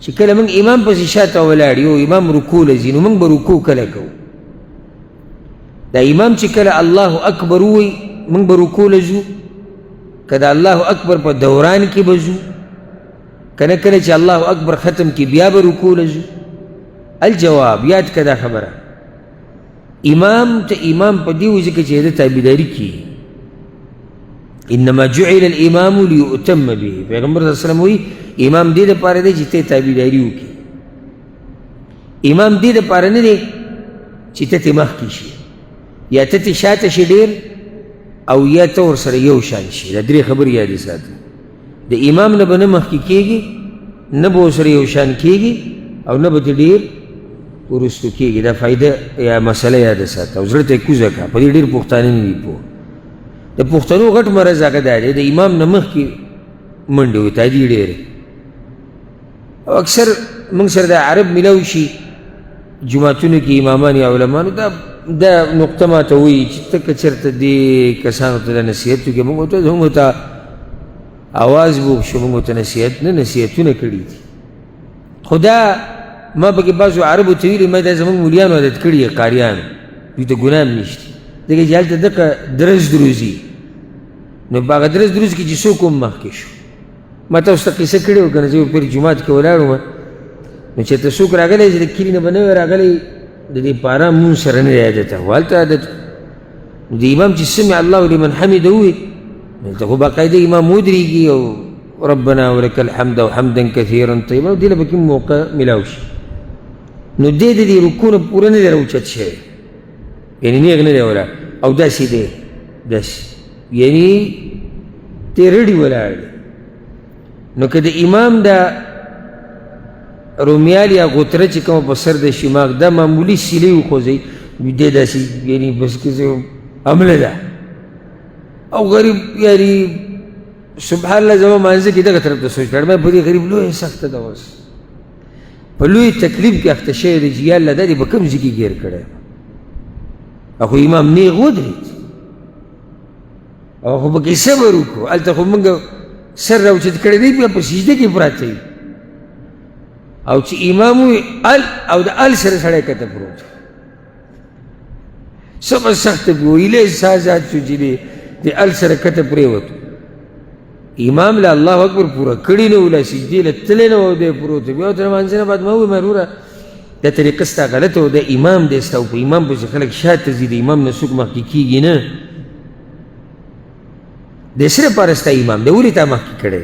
چې کله موږ امام پسې شاته ولاړ یو امام رکوع له ځي نو موږ به رکوع کله کوو دا امام چې کله الله اکبر ووایي موږ به رکوع له ځو که د الله اکبر په دوران کې به ځو که نه کله چې الله اکبر ختم کې بیا به رکوع له ځو الجواب یاد که دا خبره امام ته امام په دې وجه کې چې د تابعداري کیږي انما جعل الامام ليؤتم به پیغمبر صلی الله علیه وسلم وی امام دې لپاره دی چې ته تابعداري وکړي امام دې لپاره نه دی چې ته مخکې شي یا ته شاته شي ډېر او یا ته ورسره یو شان شي دا درې خبرې یادې ساتئ د امام نه به نه مخکې کېږي نه به ورسره یو شان کېږي او نه به ته ډېر وروستو کېږي دا فایده یا مسله یاده ساته او زړه ته یې کوزه کړه په دې ډېر پښتانه نه دي پوه د پښتنو غټ مرض هغه دا دی د امام نه مخکې منډې وي تادي ډېرې او اکثر موږ سره د عرب میلاو شي جوماتونو کې امامان یا علمانو دا نقطه ماته وایي چې ته که چېرته دې کسانو ته د نصیحت وکړې موږ ورته هم ورته اواز به وشو موږ ورته نصیحتونه کړي دي خو دا ما پکې بعضو عربو ته ویلي ما دا زموږ مولیانو عادت کړي یې قاریانو دوی ته ګناه هم نشته ځکه چې هلته دغه درز دروزي نو په هغه درز دروز کې چې څوک هم مخکې شو ما تاسو ته قصه کړې وه که نه زه پیر جومات کې ولاړ وم نو چې ته څوک راغلی چې د کلي نه به نه وی راغلی د دې په ارام مونځ سره نه دی عادت و هلته عادت نو د امام چې سمع الله لمن حمده ووایي نو هلته خو باقاعده امام ودرېږي او ربنا ولک الحمد او حمدا کثیرا طیبا دې له به کوم موقع میلاو شي نو دې د دې رکوع نه پوره نه دی راوچت شوی یعنې نیغ نه دی ولاړ او داسې دی داسې یعنی ته رډي ولاړ دی نو که د امام دا رومیال یا غوتره چې کومه په سر د شماغ دا معمولي سیلې وخوځئ دی داسې یعنې بس که عمله ده او غریب یعنی سبحان الله زما مانځه کې دغه طرف ته سوچ کړم په دې غریب لویه سخته ده اوس په لوی تکلیف کې اخته شوی دی چې یا الله دا دې په کوم ځای کې ګیر کړی اخو امام نیغ ودرېد او خو پکې صبر وکړو هلته خو موږ سر راوچت کړی دی بیا په سجده کې پراته یو او چې امام وي ال او د ال سره سړی کته پروت څه به سخته پې ویلی سازات شو چې د ال سره کته پرېوتو امام له الله اکبر پوره کړي نه و له سجدې له تللی نه و دی پروت بیا ورته لمانځه نه بعد ما وویل وروره دا طریقه ستا غلطه و د امام دی ستا او په امام پسې خلک شاته ځي د امام نه څوک مخکې کېږي نه د څه لپاره ستا امام دی ولې تا مخکې کړی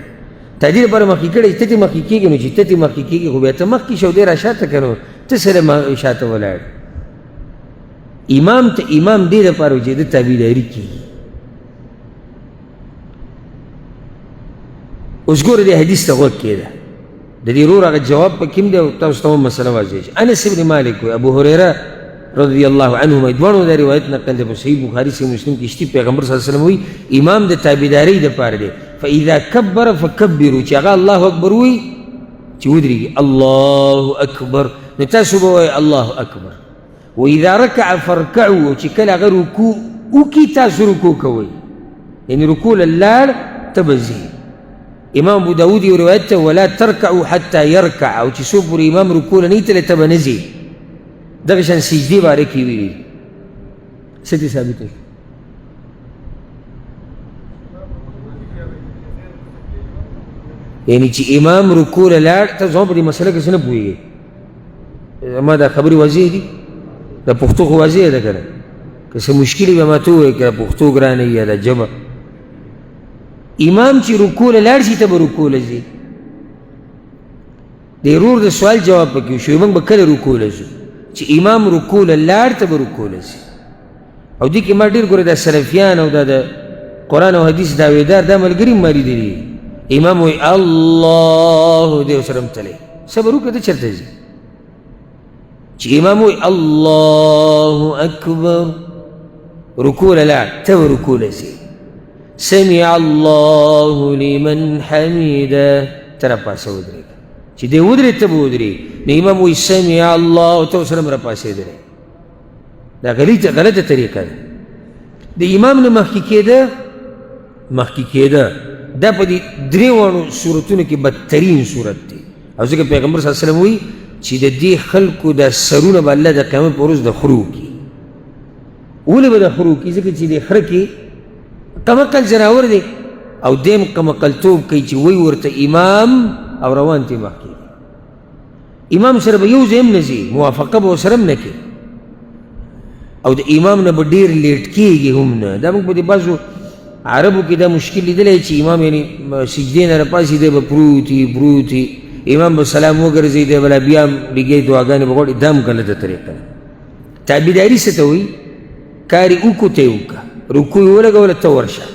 تا دې لپاره مخکې کړی ته دې مخکې کېږي نو چې ته دې مخکې کېږي خو بیا ته مخکې شه او دی را شاته که نو ته سره شاته ولاړ امام ته امام دې لپاره و چې د تابعداري کېږي اوس ګوره دې حدیث ته غوږ کېده د دې ورور هغه جواب په کوم دی او تاسو ته هم مسله واضح شي انس ابن مالک وایي ابو هریره رضی الله عنهما دواړو دا روایت نقل دی په صحیح بخاري صحیح مسلم کې شتي پیغمبر صلی الله علیه وسلم وایي امام د تابعدارۍ دپاره دی فاذا کبر فکبروا چې هغه الله اکبر وایي چې ودرېږي الله اکبر نو تاسو به وایي الله اکبر واذا رکع فرکعوا چې کله هغه رکوع وکړي تاسو رکوع کوئ یعنې رکوع له لاړ ته به ځي امام ابو داود یو روایت ته ولا ترکعوا حتى يرکع او چې څو پورې امام رکوع له نه ایتلی ته به نه ځي دغه شان سجدې باره کې ویلي څه دې ثابته شو یعنې چې امام رکوع له لاړ ته زما په دې مسله کې څه نه پوهېږې زما دا خبرې واضح دي دا پښتو خو واضح ده که نه که څه مشکل وي ما ته ووایې که پښتو ګرانه یا دا جمع امام چې رکوع له لاړ شي ته به رکوع له ځي د ورور د سوال جواب پکې وشو موږ به کله رکوع له ځو چې امام رکوع له لاړ ته به رکوع له ځي او دې کې ما ډېر ګوره دا سلفیان او دا د قرآن او حدیث دعویدار دا ملګري ما لیدلي امام وایي الله دې ورسره هم تلی صبر وکړه ته چېرته ځي چې امام وایي الله اکبر رکوع له لاړ ته به رکوع له ځي سمع الله لمن حمیده ته راپاسه ودرېږه چې دی ودرېد ته به ودرېږي نو امام وایي سمع الله ته ورسره هم راپاسېدلی دا غلطه طریقه ده د امام نه مخکې کېده دا په دې درې واړو صورتونو کې بدترین صورت دی او ځکه پیغمبر صلی الله علیه وسلم وایي چې د دې خلکو دا سرونه به الله د قیامت په ورځ د خرو کړي. ولې به د خرو کړي؟ ځکه چې د خره کې کمقل جناور دی او دیم کمقلتوب کوي چې وایي ورته امام او روان تی مخکې امام سره به یو ځای هم نه ځي، موافقه به ورسره هم نه کوي او د امام نه به ډېر لیټ کېږي هم نه. دا موږ په دې بعضو عربو کې دا مشکل لیدلی چې امام یعنې سجدې نه راپاڅي دی به پروت وي امام به سلام وګرځي دی بله بیا هم لږې دعاګانې به غواړي. دا هم غلطه طریقه ده. تابعداري څه ته وایي؟ کار یې وکړو ته یې وکړه، رکوع یې ولګوله ته ورشه،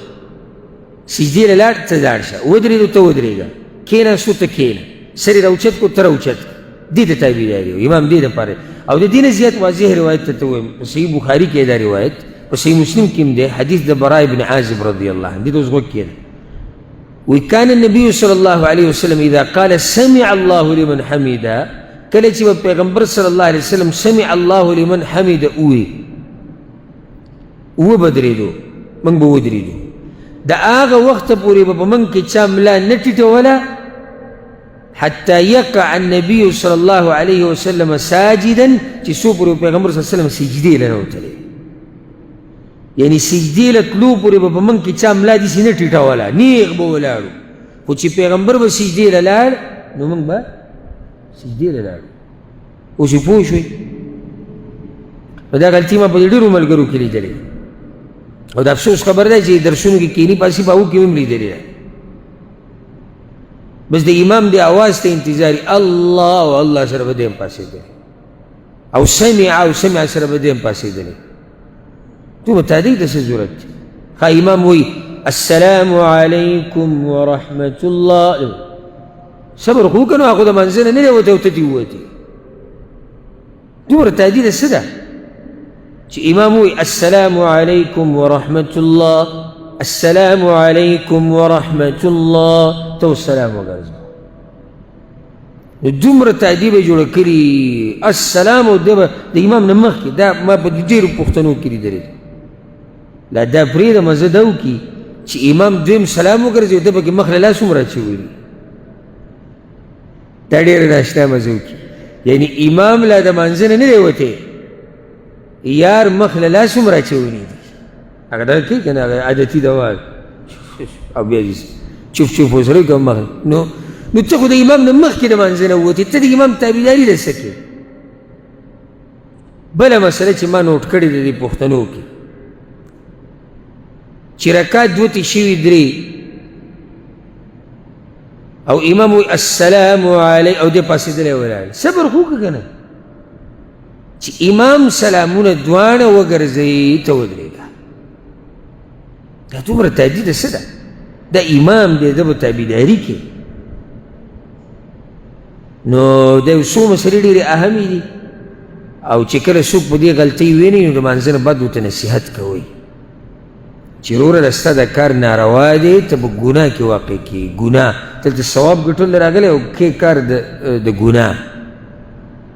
سجدې له لاړ ته لاړ شه، ودرېدو ته ودرېږه، کېناستو ته کېنه، سر یې راوچت کړو ته راوچت کړه. دې ته تابعداري وایي. امام دې دپاره او د دې نه زیات واضح روایت ته وایم په صحیح بخاري کې دا روایت، په صحیح مسلم کې هم دی حدیث د براء بن عازب رضی الله عنه. دې ته اوس غوږ کېږده. وی کان النبي صلی الله علیه وسلم اذا قال سمع الله لمن حمده، کله چې به پیغمبر صلی الله علیه وسلم سمع الله لمن حمده ووایي وبه درېدو موږ به ودرېدو. د هغه وخته پورې به په موږ کې چا ملا نه ټیټوله حتى يقع النبي صلى الله عليه وسلم ساجدا، چې څو پورې پیغمبر صلی الله علیه وسلم سجدې له نوتلی، یعنی سجدې له تلو پورې به په موږ کې چا ملا داسې نه ټیټوله، نیغ به ولاړو. خو چې پیغمبر به سجدې له لاړ نو موږ به سجدې له لاړو. اوس یې پوه شوئ؟ نو دا غلطي ما په ډېرو ملګرو کې لیدلې او د افسوس خبر دی چې درسونو کې کینی پاسې په هغو کې هم لیدلې ده. بس د امام دی آواز ته انتظاري الله او الله سره به دی هم پاسېدلی او سمع سره به دی هم پاسېدلی. دومره تحریک ته څه ضرورت دی؟ ښه امام وایي السلام علیکم ورحمة الله، صبر خو وکړه نو هغه د منځه نه دی وتی او ته دې ووتې. دومره تهدید څه ده چې امام وایي السلام علیکم ورحمة الله، السلام علیکم ورحمة الله، ته السلام وګرځه. نو دومره تهدید یې جوړه کړي السلام او د امام نه مخکې. دا ما په ډېرو پښتنو کې لیدلی. لا دا پرېږده زه دا وکړي چې امام دویم سلام وګرځي او ده پکې مخ له لاس هم راچولي. دا ډېره ناشنا مزه وکړي، یعنې امام لا د منځه نه دی وتی، یار مخ له لاس هم راچولي دي. هغه دا کوي که نه هغه عادتي دوا او بیا دې چوف ورسره وکړه مخ نو ته خو د امام نه مخکې د منځه نه ووتې، ته د امام تابعداري له څه کوې؟ بله مسله چې ما نوټ کړې ده دې پښتنو کې چې رکعت دوتې شوي درې او امام وایي السلام علیکم او دې پاسېدلی ولاړ. صبر خو وکړه که نه چې امام سلامونه دواړه وګرځوي ته ودرېږه. دا دومره تهدیده څه ده؟ دا امام دی ده به تابعداري کوي. نو د یو څو مسلې ډېرې اهمې دي او چې کله څوک په دې غلطۍ ویني نو د مانځه نه بعد ورته نصیحت کوئ چې وروره د ستا دا کار ناروا دی، ته په ګناه کې واقع کېږي. ګناه دلته ثواب ګټل راغلی او کې کار د ګناه